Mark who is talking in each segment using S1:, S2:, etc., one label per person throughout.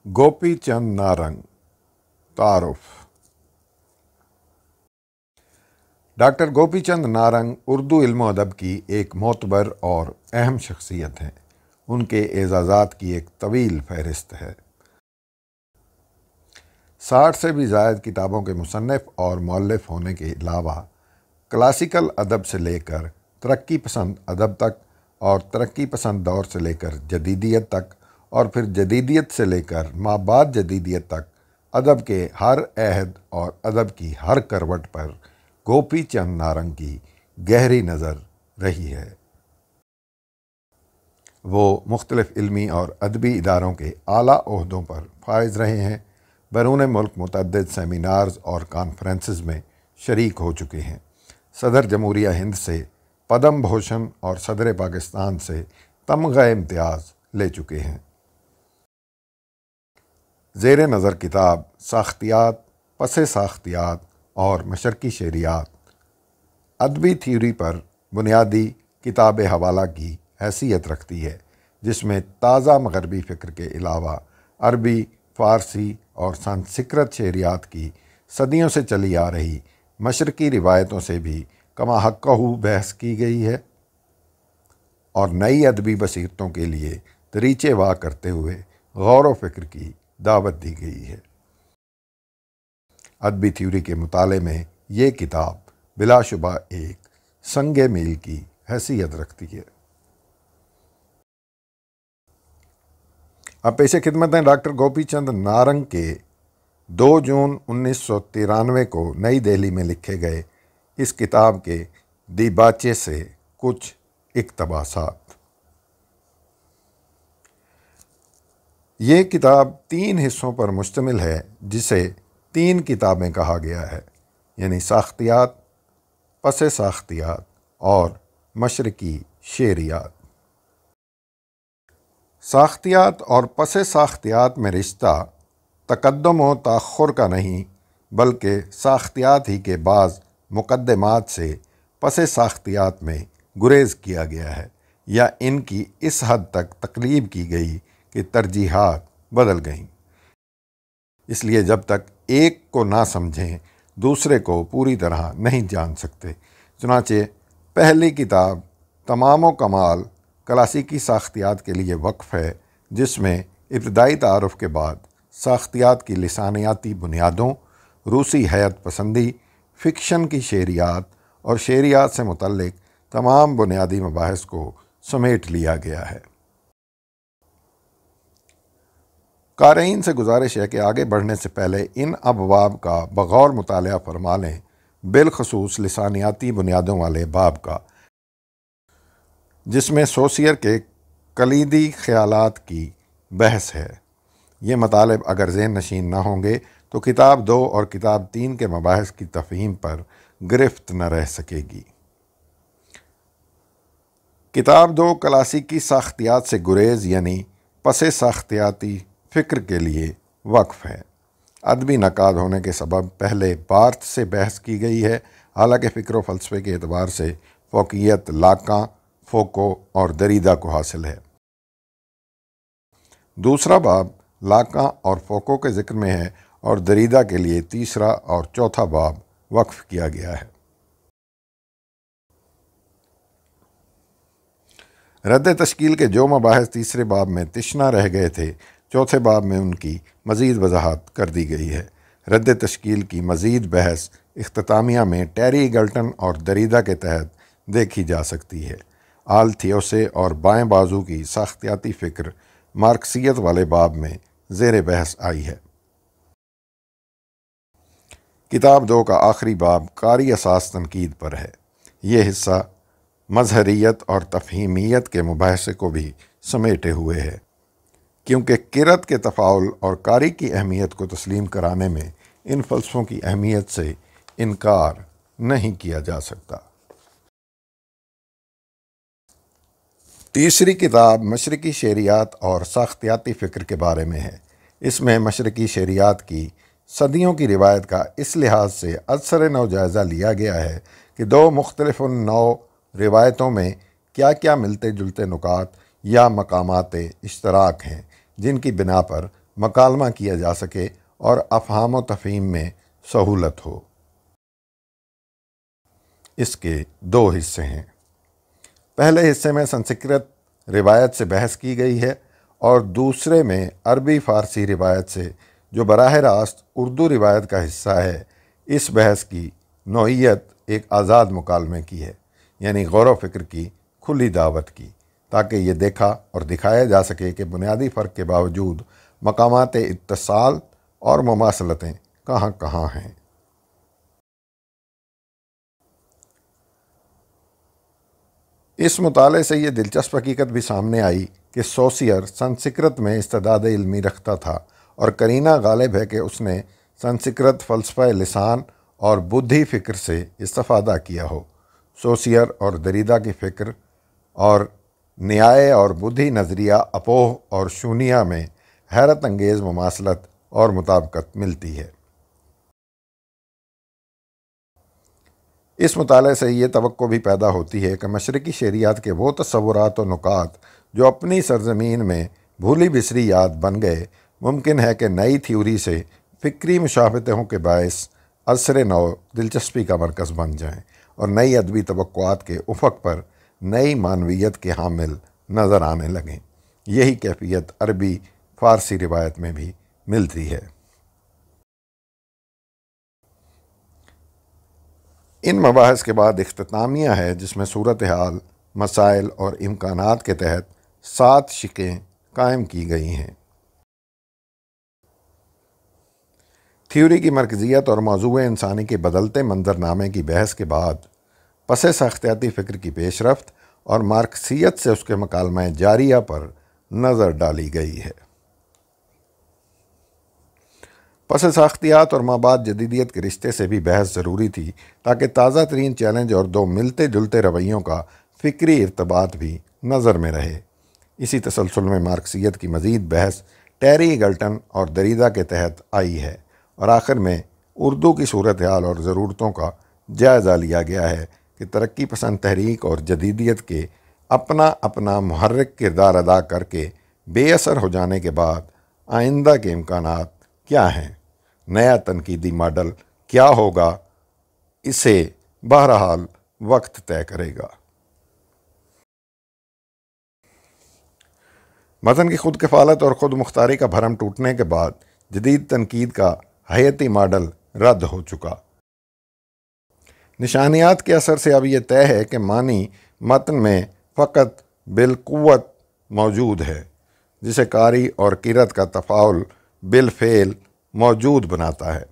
S1: گوپی چند نارنگ تعارف۔ ڈاکٹر گوپی چند نارنگ اردو علم و ادب کی ایک معتبر اور اہم شخصیت ہیں۔ ان کے اعزازات کی ایک طویل فہرست ہے۔ 60 سے بھی زائد کتابوں کے مصنف اور مؤلف ہونے کے علاوہ کلاسیکل ادب سے لے کر ترقی پسند ادب تک، اور ترقی پسند دور سے لے کر جدیدیت تک، اور پھر جدیدیت سے لے کر مابعد جدیدیت تک ادب کے ہر عہد اور ادب کی ہر کروٹ پر گوپی چند نارنگ کی گہری نظر رہی ہے۔ وہ مختلف علمی اور ادبی اداروں کے اعلیٰ عہدوں پر فائز رہے ہیں۔ بیرون ملک متعدد سیمینارز اور کانفرنسز میں شریک ہو چکے ہیں۔ صدر جمہوریہ ہند سے پدم بھوشن اور صدر پاکستان سے تمغہ امتیاز لے چکے ہیں۔ زیر نظر کتاب ساختیات، پس ساختیات اور مشرقی شعریات ادبی تھیوری پر بنیادی کتاب حوالہ کی حیثیت رکھتی ہے، جس میں تازہ مغربی فکر کے علاوہ عربی، فارسی اور سنسکرت شعریات کی صدیوں سے چلی آ رہی مشرقی روایتوں سے بھی کما حقہ بحث کی گئی ہے، اور نئی ادبی بصیرتوں کے لیے دریچے وا کرتے ہوئے غور و فکر کی دعوت دی گئی ہے۔ ادبی تھیوری کے مطالعے میں یہ کتاب بلا شبہ ایک سنگ میل کی حیثیت رکھتی ہے۔ اب پیش خدمت ہیں ڈاکٹر گوپی چند نارنگ کے 2 جون 1993 کو نئی دہلی میں لکھے گئے اس کتاب کے دیباچے سے کچھ اقتباسات۔ یہ کتاب 3 حصوں پر مشتمل ہے، جسے 3 کتابیں کہا گیا ہے، یعنی ساختیات، پس ساختیات اور مشرقی شعریات۔ ساختیات اور پس ساختیات میں رشتہ تقدم و تاخر کا نہیں، بلکہ ساختیات ہی کے بعض مقدمات سے پس ساختیات میں گریز کیا گیا ہے، یا ان کی اس حد تک تقلیب کی گئی کہ ترجیحات بدل گئیں۔ اس لیے جب تک ایک کو نہ سمجھیں دوسرے کو پوری طرح نہیں جان سکتے۔ چنانچہ پہلی کتاب تمام و کمال کلاسیکی ساختیات کے لیے وقف ہے، جس میں ابتدائی تعارف کے بعد ساختیات کی لسانیاتی بنیادوں، روسی حیت پسندی، فکشن کی شعریات اور شعریات سے متعلق تمام بنیادی مباحث کو سمیٹ لیا گیا ہے۔ قارئین سے گزارش ہے کہ آگے بڑھنے سے پہلے ان ابواب کا بغور مطالعہ فرما لیں، بالخصوص لسانیاتی بنیادوں والے باب کا، جس میں سوسیئر کے کلیدی خیالات کی بحث ہے۔ یہ مطالب اگر ذہن نشین نہ ہوں گے تو کتاب 2 اور کتاب 3 کے مباحث کی تفہیم پر گرفت نہ رہ سکے گی۔ کتاب 2 کلاسیکی ساختیات سے گریز یعنی پس ساختیاتی فکر کے لیے وقف ہے۔ ادبی نقاد ہونے کے سبب پہلے بارتھ سے بحث کی گئی ہے، حالانکہ فکر و فلسفے کے اعتبار سے فوقیت لاکان، فوکو اور دریدا کو حاصل ہے۔ دوسرا باب لاکان اور فوکو کے ذکر میں ہے، اور دریدا کے لیے تیسرا اور چوتھا باب وقف کیا گیا ہے۔ رد تشکیل کے جو مباحث تیسرے باب میں تشنہ رہ گئے تھے، چوتھے باب میں ان کی مزید وضاحت کر دی گئی ہے۔ رد تشکیل کی مزید بحث اختتامیہ میں ٹیری ایگلٹن اور دریدا کے تحت دیکھی جا سکتی ہے۔ آل تھیوسے اور بائیں بازو کی ساختیاتی فکر مارکسیت والے باب میں زیر بحث آئی ہے۔ کتاب 2 کا آخری باب قاری اساس تنقید پر ہے۔ یہ حصہ مظہریت اور تفہیمیت کے مباحثے کو بھی سمیٹے ہوئے ہے، کیونکہ قرأت کے تفاعل اور قاری کی اہمیت کو تسلیم کرانے میں ان فلسفوں کی اہمیت سے انکار نہیں کیا جا سکتا۔ تیسری کتاب مشرقی شعریات اور ساختیاتی فکر کے بارے میں ہے۔ اس میں مشرقی شعریات کی صدیوں کی روایت کا اس لحاظ سے ازسر نو جائزہ لیا گیا ہے کہ 2 مختلف نوع روایتوں میں کیا کیا ملتے جلتے نکات یا مقامات اشتراک ہیں، جن کی بنا پر مکالمہ کیا جا سکے اور افہام و تفہیم میں سہولت ہو۔ اس کے دو حصے ہیں۔ پہلے حصے میں سنسکرت روایت سے بحث کی گئی ہے اور دوسرے میں عربی فارسی روایت سے، جو براہ راست اردو روایت کا حصہ ہے، اس بحث کی نوعیت ایک آزاد مکالمے کی ہے، یعنی غور و فکر کی کھلی دعوت کی، تاکہ یہ دیکھا اور دکھایا جا سکے کہ بنیادی فرق کے باوجود مقامات اتصال اور مماثلتیں کہاں کہاں ہیں۔ اس مطالعے سے یہ دلچسپ حقیقت بھی سامنے آئی کہ سوسیئر سنسکرت میں استعداد علمی رکھتا تھا، اور قرینہ غالب ہے کہ اس نے سنسکرت فلسفہ لسان اور بدھی فکر سے استفادہ کیا ہو۔ سوسیئر اور دریدا کی فکر اور نیائے اور بدھی نظریہ اپوہ اور شونیہ میں حیرت انگیز مماثلت اور مطابقت ملتی ہے۔ اس مطالعے سے یہ توقع بھی پیدا ہوتی ہے کہ مشرقی شعریات کے وہ تصورات و نکات جو اپنی سرزمین میں بھولی بسری یاد بن گئے، ممکن ہے کہ نئی تھیوری سے فکری مشابہتوں کے باعث عصر نو دلچسپی کا مرکز بن جائیں اور نئی ادبی توقعات کے افق پر نئی معنویت کے حامل نظر آنے لگیں۔ یہی کیفیت عربی فارسی روایت میں بھی ملتی ہے۔ ان مباحث کے بعد اختتامیہ ہے، جس میں صورتحال، مسائل اور امکانات کے تحت 7 شقیں قائم کی گئی ہیں۔ تھیوری کی مرکزیت اور موضوع انسانی کے بدلتے منظرنامے کی بحث کے بعد پس ساختیاتی فکر کی پیش رفت اور مارکسیت سے اس کے مکالمہ جاریہ پر نظر ڈالی گئی ہے۔ پس ساختیات اور مابعد جدیدیت کے رشتے سے بھی بحث ضروری تھی، تاکہ تازہ ترین چیلنج اور دو ملتے جلتے رویوں کا فکری ارتباط بھی نظر میں رہے۔ اسی تسلسل میں مارکسیت کی مزید بحث ٹیری ایگلٹن اور دریدا کے تحت آئی ہے، اور آخر میں اردو کی صورتحال اور ضرورتوں کا جائزہ لیا گیا ہے کہ ترقی پسند تحریک اور جدیدیت کے اپنا اپنا محرک کردار ادا کر کے بے اثر ہو جانے کے بعد آئندہ کے امکانات کیا ہیں، نیا تنقیدی ماڈل کیا ہوگا، اسے بہرحال وقت طے کرے گا۔ متن کی خود کفالت اور خود مختاری کا بھرم ٹوٹنے کے بعد جدید تنقید کا حیاتی ماڈل رد ہو چکا۔ نشانیات کے اثر سے اب یہ طے ہے کہ معنی متن میں فقط بالقوت موجود ہے، جسے قاری اور قرأت کا تفاعل بالفعل موجود بناتا ہے۔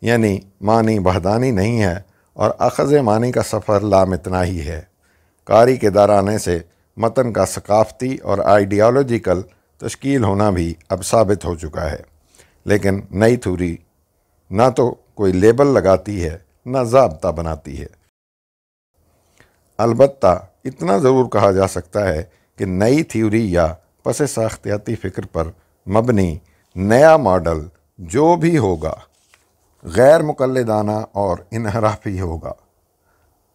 S1: یعنی معنی وحدانی نہیں ہے اور اخذ معنی کا سفر لامتناہی ہے۔ قاری کے در آنے سے متن کا ثقافتی اور آئیڈیالوجیکل تشکیل ہونا بھی اب ثابت ہو چکا ہے، لیکن نئی تھیوری نہ تو کوئی لیبل لگاتی ہے نہ ضابطہ بناتی ہے۔ البتہ اتنا ضرور کہا جا سکتا ہے کہ نئی تھیوری یا پس ساختیاتی فکر پر مبنی نیا ماڈل جو بھی ہوگا غیر مقلدانہ اور انحرافی ہوگا۔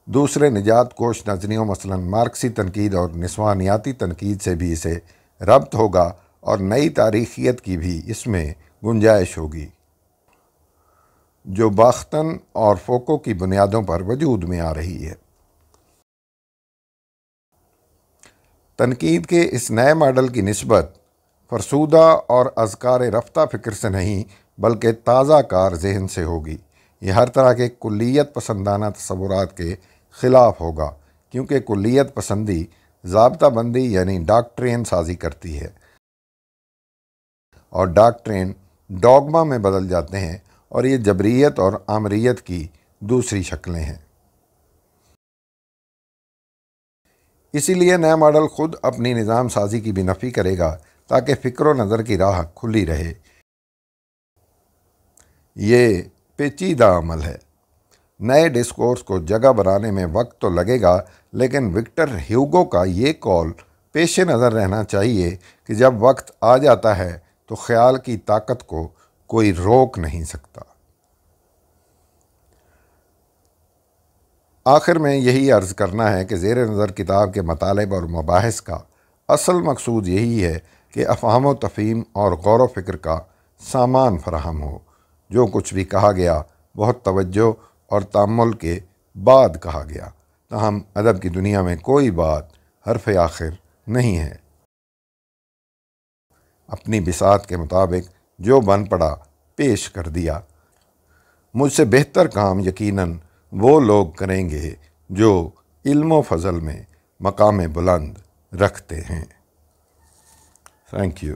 S1: دوسرے نجات کوش نظریوں مثلاً مارکسی تنقید اور نسوانیاتی تنقید سے بھی اسے ربط ہوگا، اور نئی تاریخیت کی بھی اس میں گنجائش ہوگی، جو باختن اور فوکو کی بنیادوں پر وجود میں آ رہی ہے۔ تنقید کے اس نئے ماڈل کی نسبت فرسودہ اور اذکار رفتہ فکر سے نہیں بلکہ تازہ کار ذہن سے ہوگی۔ یہ ہر طرح کے کلیت پسندانہ تصورات کے خلاف ہوگا، کیونکہ کلیت پسندی ضابطہ بندی یعنی ڈاکٹرین سازی کرتی ہے، اور ڈاکٹرین ڈوگما میں بدل جاتے ہیں، اور یہ جبریت اور آمریت کی دوسری شکلیں ہیں۔ اسی لیے نیا ماڈل خود اپنی نظام سازی کی بھی نفی کرے گا، تاکہ فکر و نظر کی راہ کھلی رہے۔ یہ پیچیدہ عمل ہے۔ نئے ڈسکورس کو جگہ بنانے میں وقت تو لگے گا، لیکن وکٹر ہیوگو کا یہ قول پیش نظر رہنا چاہیے کہ جب وقت آ جاتا ہے تو خیال کی طاقت کو کوئی روک نہیں سکتا۔ آخر میں یہی عرض کرنا ہے کہ زیر نظر کتاب کے مطالب اور مباحث کا اصل مقصود یہی ہے کہ افہام و تفہیم اور غور و فکر کا سامان فراہم ہو۔ جو کچھ بھی کہا گیا بہت توجہ اور تأمل کے بعد کہا گیا، تاہم ادب کی دنیا میں کوئی بات حرف آخر نہیں ہے۔ اپنی بساط کے مطابق جو بن پڑا پیش کر دیا۔ مجھ سے بہتر کام یقیناً وہ لوگ کریں گے جو علم و فضل میں مقام بلند رکھتے ہیں۔ Thank you.